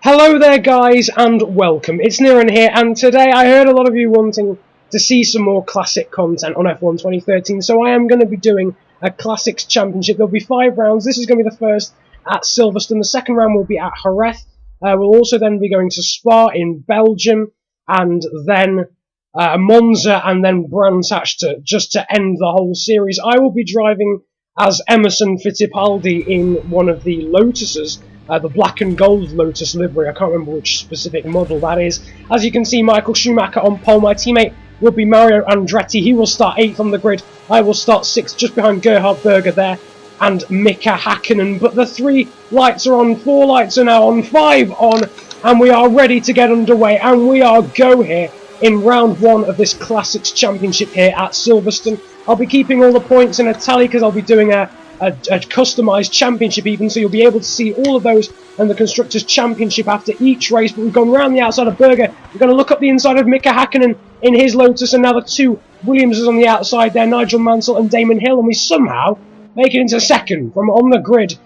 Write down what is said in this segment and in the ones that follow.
Hello there guys and welcome, it's Niran here, and today I heard a lot of you wanting to see some more classic content on F1 2013, so I am going to be doing a Classics Championship. There'll be 5 rounds. This is going to be the first at Silverstone, the second round will be at Jerez. We'll also then be going to Spa in Belgium, and then Monza, and then Brands Hatch just to end the whole series. I will be driving as Emmerson Fittipaldi in one of the Lotuses, the black and gold Lotus livery. I can't remember which specific model that is. As you can see, Michael Schumacher on pole. My teammate will be Mario Andretti. He will start 8th on the grid. I will start 6th, just behind Gerhard Berger there, and Mika Hakkinen. But the 3 lights are on, 4 lights are now on, 5 on, and we are ready to get underway. And we are go here in round 1 of this Classics Championship here at Silverstone. I'll be keeping all the points in a tally because I'll be doing a customised championship even, so you'll be able to see all of those and the Constructors Championship after each race. But we've gone round the outside of Berger. We're going to look up the inside of Mika Hakkinen in his Lotus, and now the 2 Williamses on the outside there, Nigel Mansell and Damon Hill, and we somehow make it into second from on the grid,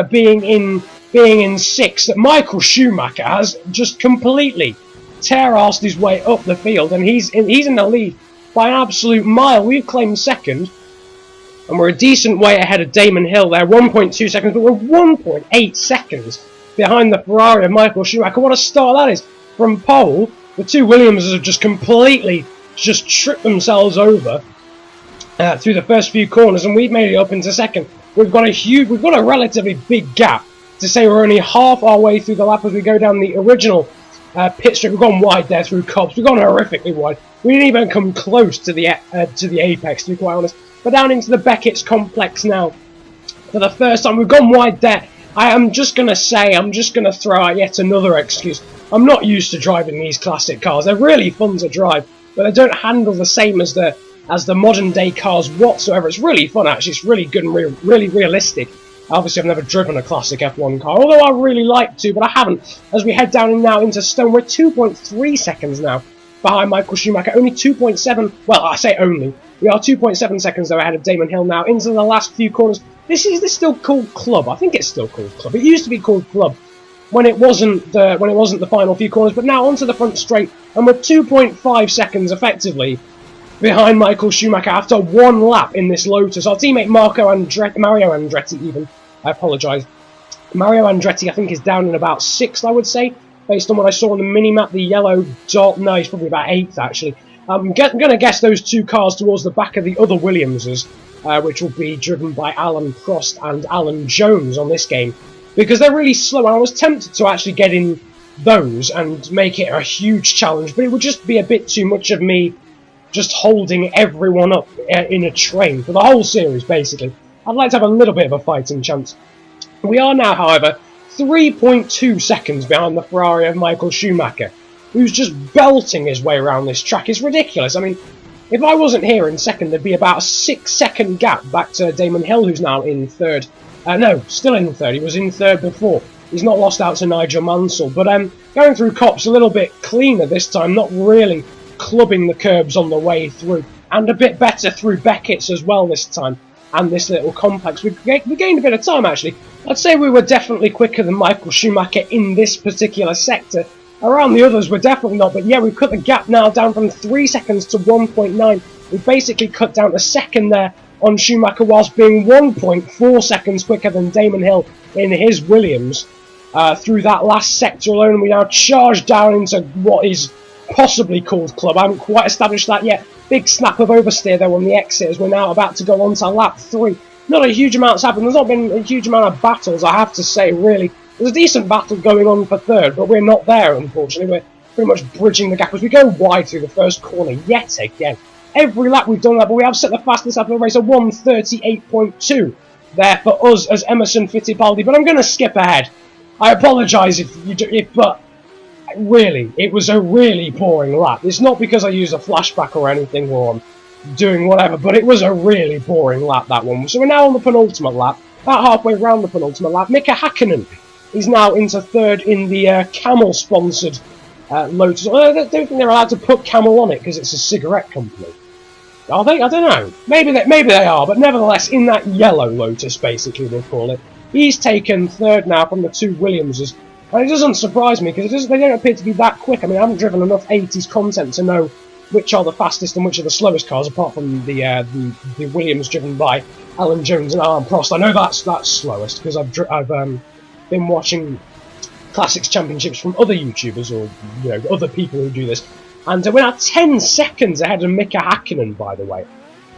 being in 6th. Michael Schumacher has just completely tear-arsed his way up the field, and he's in the lead by an absolute mile. We've claimed second, and we're a decent way ahead of Damon Hill there, 1.2 seconds, but we're 1.8 seconds behind the Ferrari of Michael Schumacher. What a start that is from pole. The 2 Williamses have just completely tripped themselves over through the first few corners, and we've made it up into second. We've got a relatively big gap to say we're only half our way through the lap as we go down the original pit strip. We've gone wide there through Copse. We've gone horrifically wide. We didn't even come close to the apex, to be quite honest. But down into the Beckett's complex now. For the first time, we've gone wide there. I'm just going to throw out yet another excuse. I'm not used to driving these classic cars. They're really fun to drive, but they don't handle the same as the modern day cars whatsoever. It's really fun actually. It's really good and really realistic. Obviously, I've never driven a classic F1 car, although I really like to, but I haven't. As we head down now into Stone, we're 2.3 seconds now behind Michael Schumacher. Only 2.7. Well, I say only. We are 2.7 seconds though ahead of Damon Hill now into the last few corners. Is this still called Club? I think it's still called Club. It used to be called Club when it wasn't the final few corners, but now onto the front straight, and we're 2.5 seconds effectively behind Michael Schumacher after 1 lap in this Lotus. Our teammate Mario Andretti even. I apologise. Mario Andretti I think is down in about 6th, I would say, based on what I saw on the mini-map. The yellow dot, no, he's probably about 8th actually. I'm going to guess those 2 cars towards the back of the other Williamses, which will be driven by Alan Prost and Alan Jones on this game, because they're really slow, and I was tempted to actually get in those and make it a huge challenge, but it would just be a bit too much of me just holding everyone up in a train for the whole series, basically. I'd like to have a little bit of a fighting chance. We are now, however, 3.2 seconds behind the Ferrari of Michael Schumacher, who's just belting his way around this track. It's ridiculous. I mean, if I wasn't here in second, there'd be about a 6-second gap back to Damon Hill, who's now in 3rd. No, still in 3rd. He was in 3rd before. He's not lost out to Nigel Mansell. But going through Copse a little bit cleaner this time, not really clubbing the curbs on the way through. And a bit better through Beckett's as well this time, and this little complex. We gained a bit of time, actually. I'd say we were definitely quicker than Michael Schumacher in this particular sector. Around the others, we're definitely not, but yeah, we've cut the gap now down from 3 seconds to 1.9. We've basically cut down a second there on Schumacher, whilst being 1.4 seconds quicker than Damon Hill in his Williams through that last sector alone. We now charge down into what is possibly called Club. I haven't quite established that yet. Big snap of oversteer though on the exit as we're now about to go on to lap 3. Not a huge amount's happened. There's not been a huge amount of battles, I have to say, really. There's a decent battle going on for 3rd, but we're not there, unfortunately. We're pretty much bridging the gap as we go wide through the first corner yet again. Every lap we've done that, but we have set the fastest lap of the race at 1:38.2 there for us as Emmerson Fittipaldi. But I'm going to skip ahead. I apologise but really, it was a really boring lap. It's not because I used a flashback or anything, or I'm doing whatever, but it was a really boring lap, that one. So we're now on the penultimate lap, about halfway around the penultimate lap. Mika Hakkinen is now into 3rd in the Camel-sponsored Lotus. I don't think they're allowed to put Camel on it because it's a cigarette company. Are they? I don't know. Maybe they are, but nevertheless, in that yellow Lotus, basically, we'll call it. He's taken 3rd now from the 2 Williamses. And it doesn't surprise me, because they don't appear to be that quick. I mean, I haven't driven enough 80s content to know which are the fastest and which are the slowest cars, apart from the Williams driven by Alan Jones and Alain Prost. I know that's slowest, because I've been watching Classics Championships from other YouTubers, or other people who do this. And we're now 10 seconds ahead of Mika Hakkinen, by the way.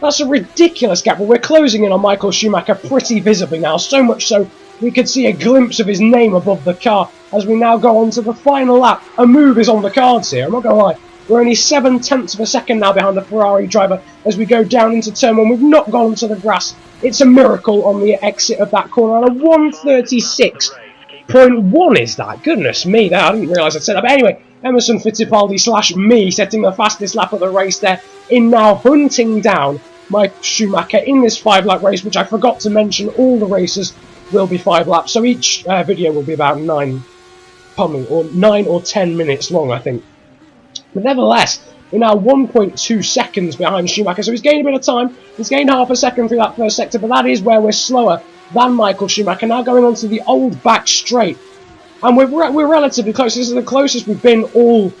That's a ridiculous gap, but we're closing in on Michael Schumacher pretty visibly now, so much so we could see a glimpse of his name above the car as we now go on to the final lap. A move is on the cards here, I'm not going to lie. We're only 0.7 of a second now behind the Ferrari driver as we go down into turn 1. We've not gone onto the grass. It's a miracle on the exit of that corner, and a 1:36.1 is that. Goodness me, I didn't realise I'd said that. But anyway, Emmerson Fittipaldi / me setting the fastest lap of the race there in now hunting down Michael Schumacher in this 5-lap race, which I forgot to mention, all the races will be 5 laps, so each video will be about 9 or 10 minutes long, I think. But nevertheless, we're now 1.2 seconds behind Schumacher, so he's gained a bit of time. He's gained half a second through that first sector, but that is where we're slower than Michael Schumacher. Now going on to the old back straight, and we're relatively close. This is the closest we've been all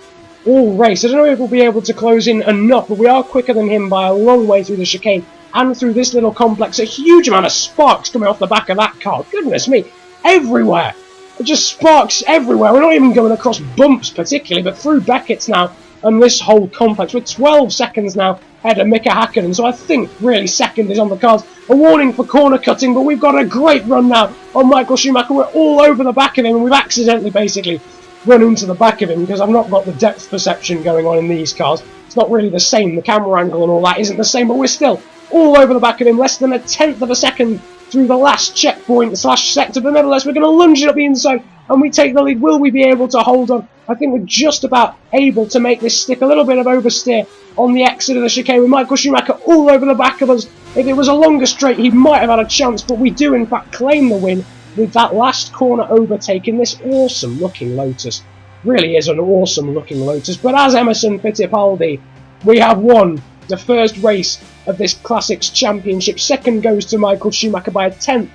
race. I don't know if we'll be able to close in enough, but we are quicker than him by a long way through the chicane and through this little complex. A huge amount of sparks coming off the back of that car. Goodness me, everywhere. It just sparks everywhere. We're not even going across bumps particularly, but through Beckett's now and this whole complex. We're 12 seconds now ahead of Mika Hakkinen, so I think really second is on the cards. A warning for corner cutting, but we've got a great run now on Michael Schumacher. We're all over the back of him, and we've accidentally basically run into the back of him because I've not got the depth perception going on in these cars. It's not really the same. The camera angle and all that isn't the same, but we're still all over the back of him, less than 1/10 of a second through the last checkpoint / sector, but nevertheless we're going to lunge it up the inside and we take the lead. Will we be able to hold on? I think we're just about able to make this stick. A little bit of oversteer on the exit of the chicane with Michael Schumacher all over the back of us. If it was a longer straight he might have had a chance, but we do in fact claim the win with that last corner overtake in this awesome looking Lotus. Really is an awesome looking Lotus. But as Emmerson Fittipaldi, we have won the first race of this Classics Championship. Second goes to Michael Schumacher by 1/10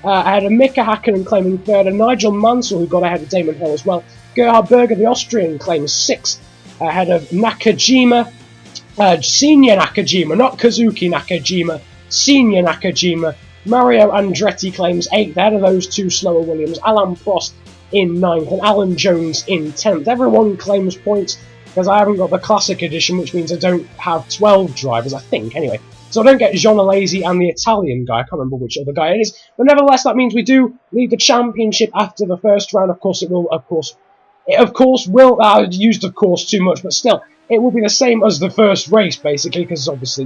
ahead of Mika Hakkinen claiming third, and Nigel Mansell, who got ahead of Damon Hill as well. Gerhard Berger, the Austrian, claims 6th ahead of Nakajima, Senior Nakajima, not Kazuki Nakajima, Senior Nakajima. Mario Andretti claims 8th ahead of those two slower Williams. Alain Prost in 9th and Alan Jones in 10th. Everyone claims points because I haven't got the Classic Edition, which means I don't have 12 drivers, I think, anyway. So I don't get Jean Alesi and the Italian guy. I can't remember which other guy it is. But nevertheless, that means we do lead the championship after the first round. Of course, it will, I used of course too much, but still, it will be the same as the first race, basically, because obviously,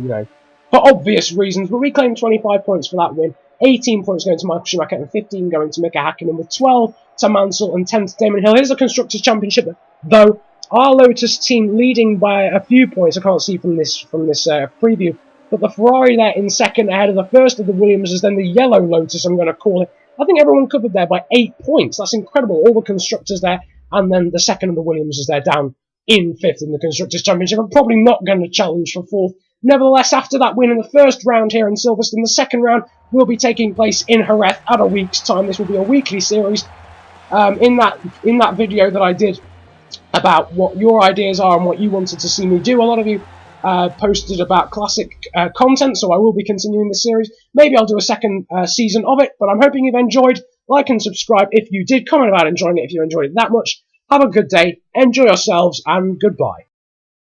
for obvious reasons. But we claim 25 points for that win. 18 points going to Michael Schumacher and 15 going to Mika Hakkinen, with 12 to Mansell and 10 to Damon Hill. Here's the Constructors Championship, though. Our Lotus team leading by a few points. I can't see from this preview, but the Ferrari there in second ahead of the first of the Williamses, then the yellow Lotus, I'm going to call it. I think everyone covered there by 8 points. That's incredible. All the Constructors there, and then the second of the Williamses there down in 5th in the Constructors Championship. I'm probably not going to challenge for 4th. Nevertheless, after that win in the first round here in Silverstone, the second round will be taking place in Jerez at a week's time. This will be a weekly series. In that video that I did about what your ideas are and what you wanted to see me do, a lot of you posted about classic content, so I will be continuing the series. Maybe I'll do a second season of it, but I'm hoping you've enjoyed. Like and subscribe if you did. Comment about enjoying it if you enjoyed it that much. Have a good day, enjoy yourselves, and goodbye.